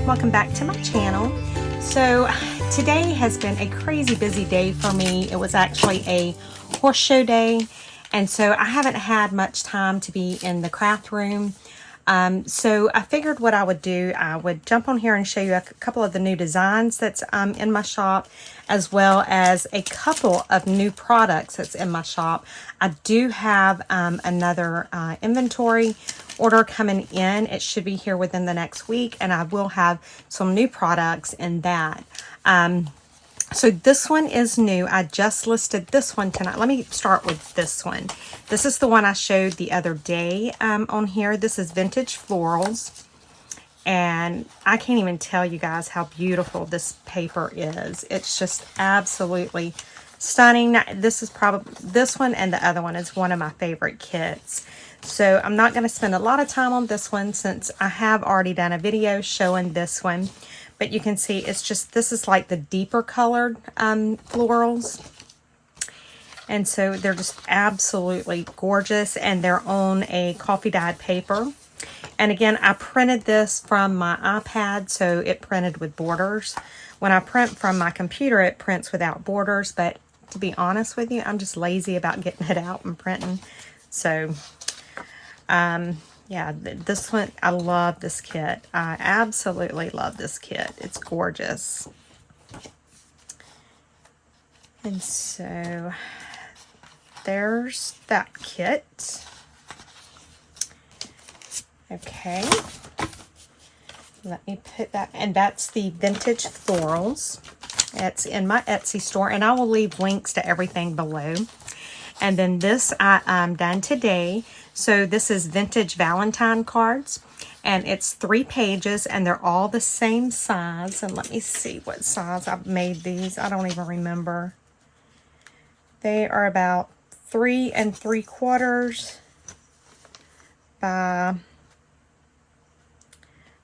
welcome back to my channel. So today has been a crazy busy day for me. It was actually a horse show day, and so I haven't had much time to be in the craft room. So I figured what I would do, I would jump on here and show you a couple of the new designs that's in my shop, as well as a couple of new products that's in my shop. I do have another inventory order coming in. It should be here within the next week, and I will have some new products in that. So this one is new. I just listed this one tonight. Let me start with this one. This is the one I showed the other day on here. This is Vintage Florals. And I can't even tell you guys how beautiful this paper is. It's just absolutely stunning. Now, this is probably, this one and the other one is one of my favorite kits. So I'm not going to spend a lot of time on this one since I have already done a video showing this one. But you can see it's just, this is like the deeper colored florals. And so they're just absolutely gorgeous, and they're on a coffee dyed paper. And again, I printed this from my iPad, so it printed with borders. When I print from my computer, it prints without borders, but to be honest with you, I'm just lazy about getting it out and printing. So, yeah, this one, I love this kit. I absolutely love this kit. It's gorgeous. And so, there's that kit. Okay. Let me put that, and that's the Vintage Florals. It's in my Etsy store, and I will leave links to everything below. And then this I'm done today. So this is Vintage Valentine cards, and it's 3 pages, and they're all the same size. And let me see what size I've made these. I don't even remember. They are about 3 3/4 by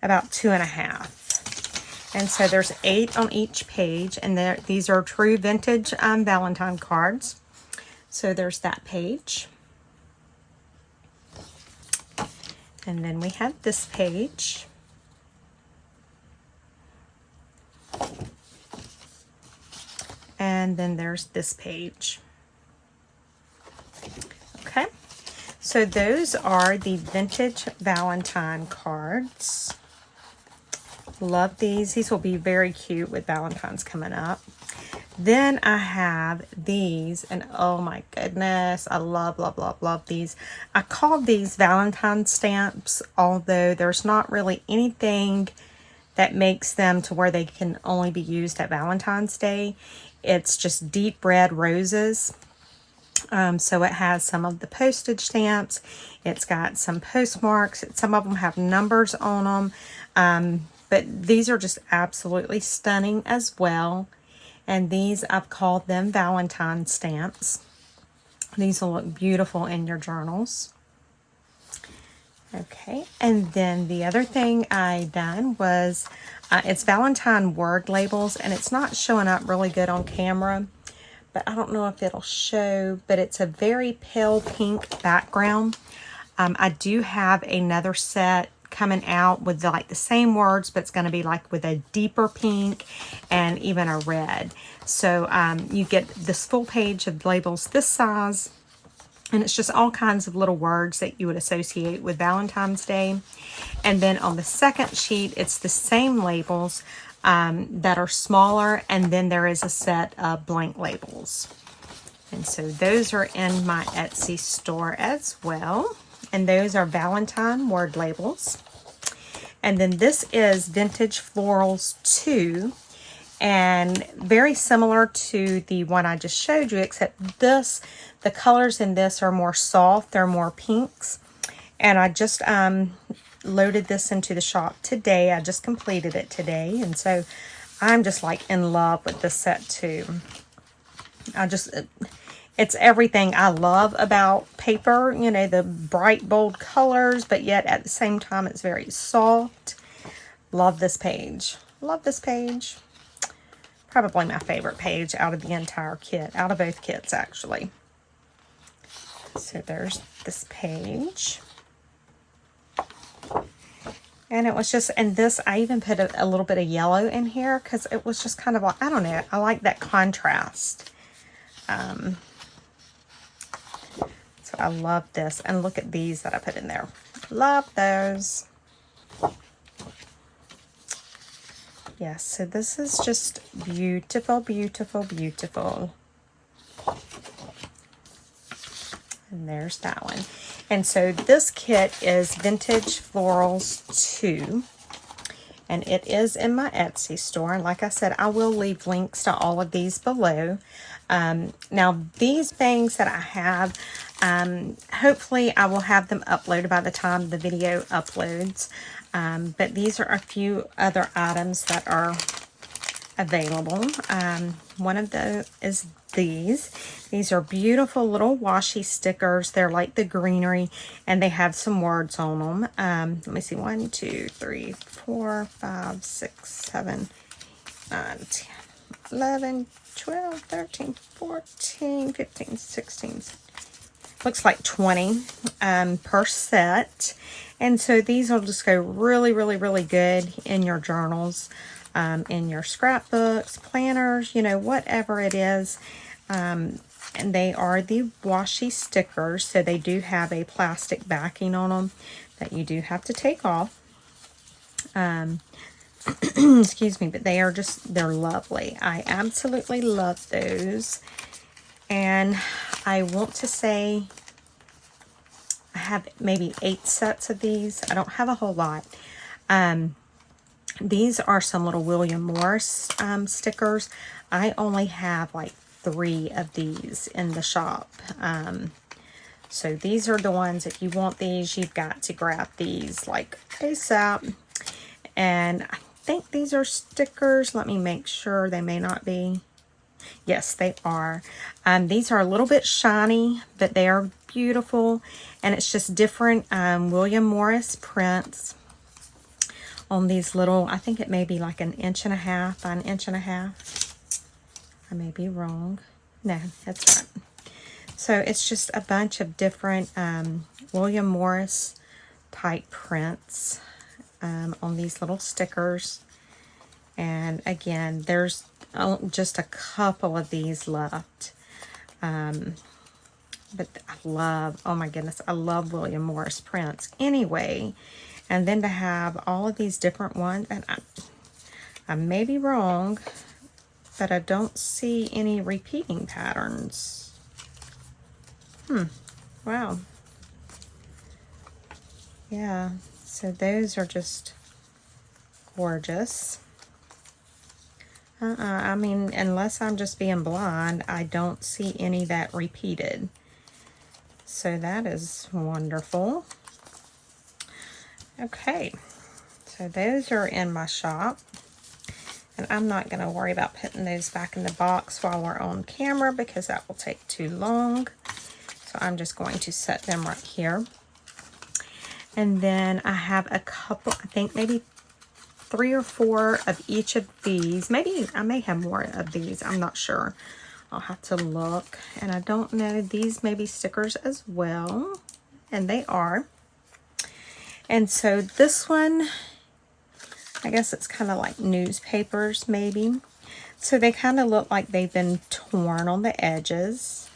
about 2 1/2. And so there's 8 on each page, and these are true vintage Valentine cards. So there's that page. And then we have this page. And then there's this page. Okay. So those are the Vintage Valentine cards. Love these. These will be very cute with Valentine's coming up. Then I have these, and oh my goodness, I love, love, love, love these. I call these Valentine Stamps, although there's not really anything that makes them to where they can only be used at Valentine's Day. It's just deep red roses. So it has some of the postage stamps. It's got some postmarks. Some of them have numbers on them. But these are just absolutely stunning as well. And these, I've called them Valentine Stamps. These will look beautiful in your journals. Okay, and then the other thing I done was, it's Valentine word labels, and it's not showing up really good on camera, but I don't know if it'll show, but it's a very pale pink background. I do have another set coming out with like the same words, but it's going to be like with a deeper pink and even a red. So you get this full page of labels this size, and it's just all kinds of little words that you would associate with Valentine's Day. And then on the second sheet, it's the same labels that are smaller, and then there is a set of blank labels. And so those are in my Etsy store as well. And those are Valentine word labels. And then this is Vintage Florals 2. And very similar to the one I just showed you, except this, the colors in this are more soft. They're more pinks. And I just loaded this into the shop today. I just completed it today. And so I'm just like in love with this set too. It's everything I love about paper, you know, the bright, bold colors, but yet at the same time, it's very soft. Love this page. Love this page. Probably my favorite page out of the entire kit, out of both kits, actually. So there's this page. And it was just, and this, I even put a little bit of yellow in here because it was just kind of like, I don't know, I like that contrast. So I love this. And look at these that I put in there. Love those. Yes, so this is just beautiful, beautiful, beautiful. And there's that one. And so this kit is Vintage Florals 2. And it is in my Etsy store. And like I said, I will leave links to all of these below. Now, these things that I have, hopefully I will have them uploaded by the time the video uploads. But these are a few other items that are available. One of those is these. These are beautiful little washi stickers. They're like the greenery, and they have some words on them. Let me see, 1, 2, 3, 4, 5, 6, 7, 9, 10, 11, 12, 13, 14, 15, 16. Looks like 20 per set. And so these will just go really, really, really good in your journals, in your scrapbooks, planners, you know, whatever it is. And they are the washi stickers, so they do have a plastic backing on them that you do have to take off. Excuse me, but they are just, they're lovely. I absolutely love those. And I want to say I have maybe 8 sets of these. I don't have a whole lot. These are some little William Morris stickers. I only have like 3 of these in the shop. So these are the ones, if you want these, you've got to grab these like ASAP. And I think these are stickers. Let me make sure. They may not be. Yes, they are. These are a little bit shiny, but they are beautiful. And it's just different William Morris prints on these little, I think it may be like 1.5 inches by 1.5 inches. I may be wrong. No, that's right. So it's just a bunch of different William Morris type prints on these little stickers. And again, there's just a couple of these left. But I love, oh my goodness, I love William Morris prints anyway. And then to have all of these different ones, and I may be wrong, but I don't see any repeating patterns. Wow. Yeah, so those are just gorgeous. I mean, unless I'm just being blind, I don't see any that repeated. So that is wonderful. Okay, so those are in my shop. And I'm not going to worry about putting those back in the box while we're on camera because that will take too long. So I'm just going to set them right here. And then I have a couple, I think maybe 3 or 4 of each of these. Maybe I may have more of these. I'm not sure. I'll have to look. And I don't know. These may be stickers as well. And they are. And so this one, I guess it's kind of like newspapers maybe. So they kind of look like they've been torn on the edges.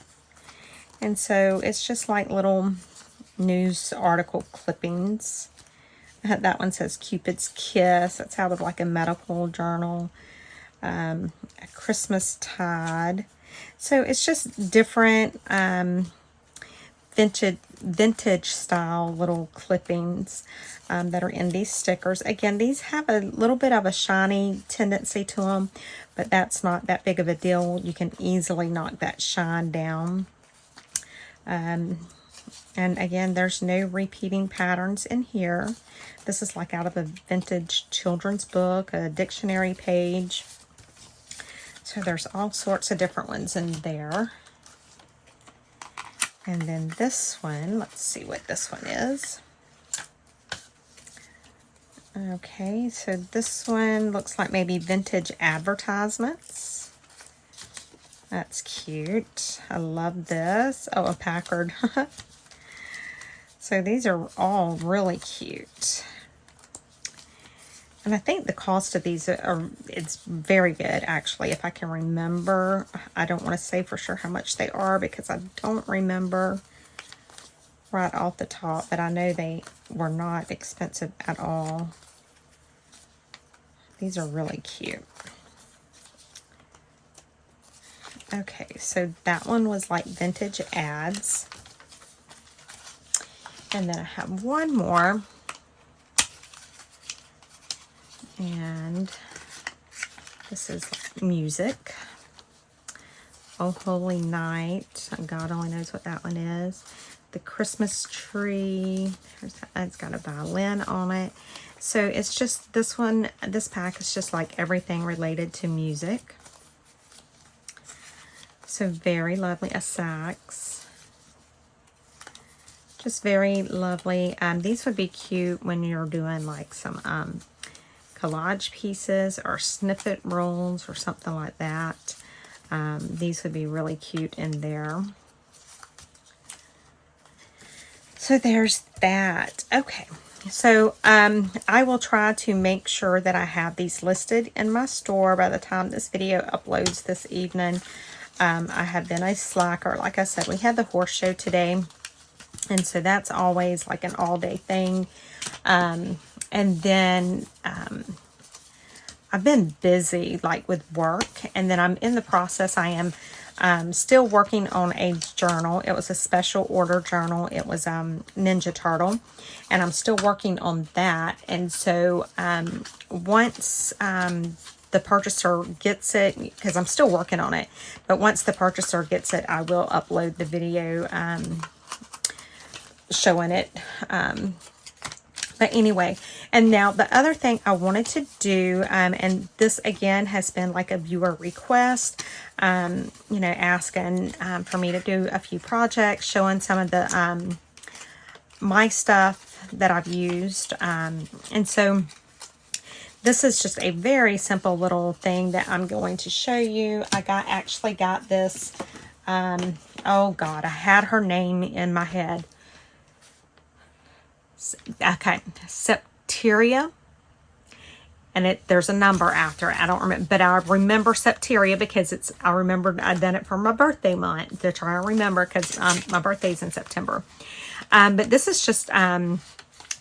And so it's just like little news article clippings. That one says Cupid's Kiss. That's out of like a medical journal. A Christmas Tide. So it's just different vintage style little clippings that are in these stickers. Again, these have a little bit of a shiny tendency to them, but that's not that big of a deal. You can easily knock that shine down. And again, there's no repeating patterns in here. This is like out of a vintage children's book, a dictionary page. So there's all sorts of different ones in there. And then this one, let's see what this one is. Okay, so this one looks like maybe vintage advertisements. That's cute. I love this. Oh, a Packard. So these are all really cute. And I think the cost of these it's very good, actually, if I can remember. I don't want to say for sure how much they are because I don't remember right off the top, but I know they were not expensive at all. These are really cute. Okay, so that one was like vintage ads. And then I have one more. And this is like music. Oh Holy Night. God only knows what that one is. The Christmas Tree. It's got a violin on it. So it's just this one, this pack is just like everything related to music. So very lovely. A sax. Just very lovely. These would be cute when you're doing like some collage pieces or snippet rolls or something like that. These would be really cute in there. So there's that. Okay, so I will try to make sure that I have these listed in my store by the time this video uploads this evening. I have been a slacker. Like I said, we had the horse show today, and so that's always like an all-day thing. And then I've been busy like with work, and then I'm in the process. I am still working on a journal. It was a special order journal. It was Ninja Turtle, and I'm still working on that. And so once the purchaser gets it, because I'm still working on it, but once the purchaser gets it, I will upload the video showing it. But anyway, and now the other thing I wanted to do, and this again has been like a viewer request, you know, asking for me to do a few projects, showing some of the my stuff that I've used. And so this is just a very simple little thing that I'm going to show you. I actually got this, oh God, I had her name in my head. Okay, Septeria, and there's a number after it. I don't remember, but I remember Septeria because I remembered I'd done it for my birthday month to try and remember, because my birthday's in September. But this is just one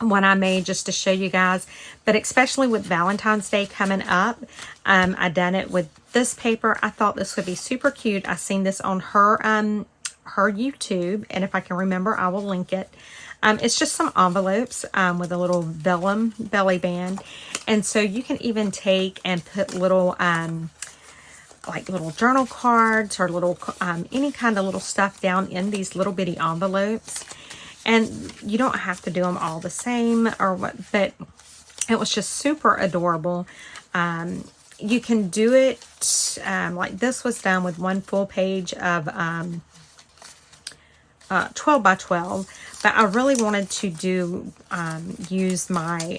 I made just to show you guys, but especially with Valentine's Day coming up, I done it with this paper. I thought this would be super cute. I seen this on her YouTube, and if I can remember, I will link it. It's just some envelopes with a little vellum belly band. And so you can even take and put little, like little journal cards or little, any kind of little stuff down in these little bitty envelopes. And you don't have to do them all the same or what, but it was just super adorable. You can do it, like this was done with one full page of 12 by 12. But I really wanted to do, use my,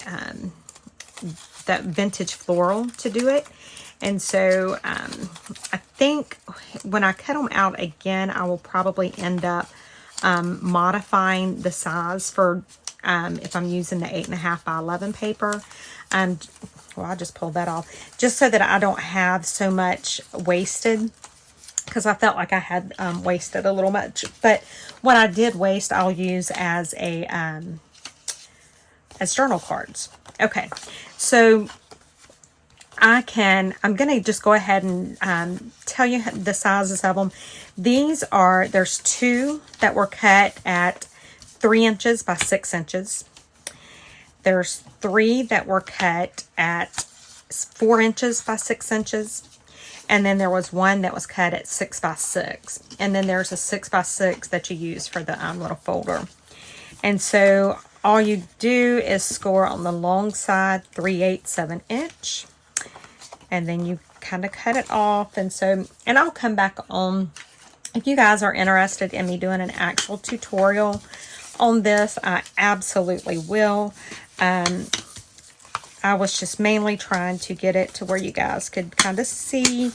that vintage floral to do it. And so, I think when I cut them out again, I will probably end up, modifying the size for, if I'm using the 8.5 by 11 paper. Well, I just pulled that off just so that I don't have so much wasted, because I felt like I had wasted a little much. But what I did waste, I'll use as a as journal cards. Okay, so I'm going to just go ahead and tell you the sizes of them. There's two that were cut at 3 inches by 6 inches. There's 3 that were cut at 4 inches by 6 inches. And then there was one that was cut at 6 by 6. And then there's a 6 by 6 that you use for the little folder. And so all you do is score on the long side 3/8 of an inch. And then you kind of cut it off. And so, and I'll come back on, if you guys are interested in me doing an actual tutorial on this, I absolutely will. I was just mainly trying to get it to where you guys could kind of see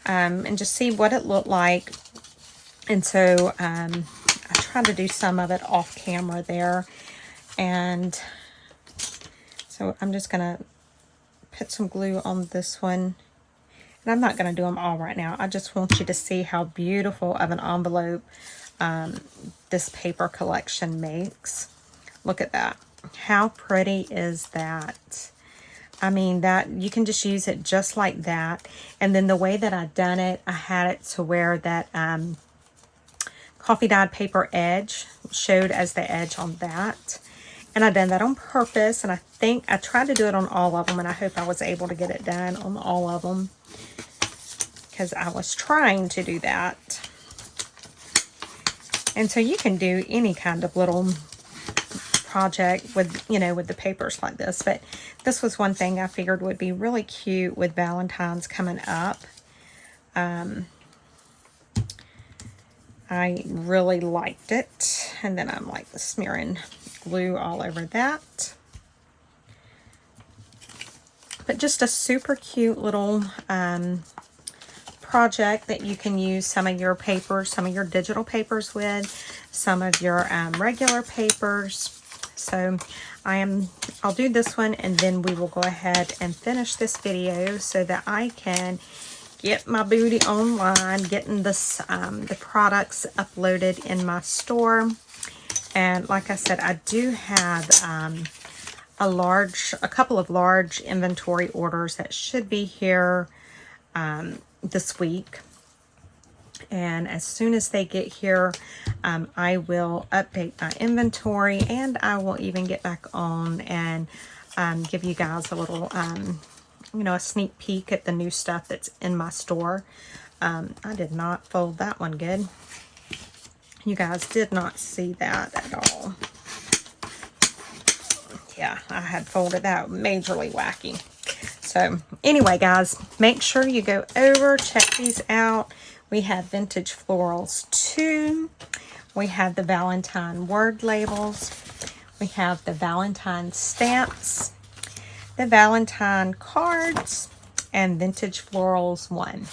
and just see what it looked like. And so I tried to do some of it off camera there. And so I'm just going to put some glue on this one. And I'm not going to do them all right now. I just want you to see how beautiful of an envelope this paper collection makes. Look at that. How pretty is that? I mean, that you can just use it just like that. And then the way that I done it, I had it to where that coffee dyed paper edge showed as the edge on that. And I done that on purpose, and I think I tried to do it on all of them, and I hope I was able to get it done on all of them, because I was trying to do that. And so you can do any kind of little project with, you know, with the papers like this, but this was one thing I figured would be really cute with Valentine's coming up. I really liked it. And then I'm like smearing glue all over that. But just a super cute little project that you can use some of your papers, some of your digital papers with, some of your regular papers. So I'll do this one, and then we will go ahead and finish this video so that I can get my booty online, getting this the products uploaded in my store. And like I said, I do have a couple of large inventory orders that should be here this week. And as soon as they get here, I will update my inventory, and I will even get back on and give you guys a little, you know, a sneak peek at the new stuff that's in my store. I did not fold that one good. You guys did not see that at all. Yeah, I had folded that majorly wacky. So anyway, guys, make sure you go over, check these out. We have Vintage Florals 2. We have the Valentine word labels. We have the Valentine Stamps, the Valentine cards, and Vintage Florals 1.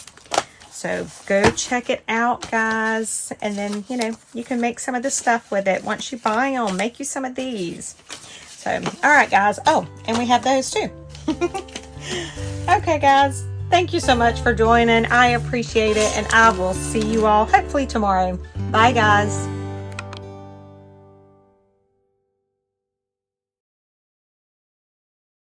So go check it out, guys. And then, you know, you can make some of the stuff with it. Once you buy them, make you some of these. So, all right, guys. Oh, and we have those too. Okay, guys. Thank you so much for joining. I appreciate it. And I will see you all hopefully tomorrow. Bye, guys.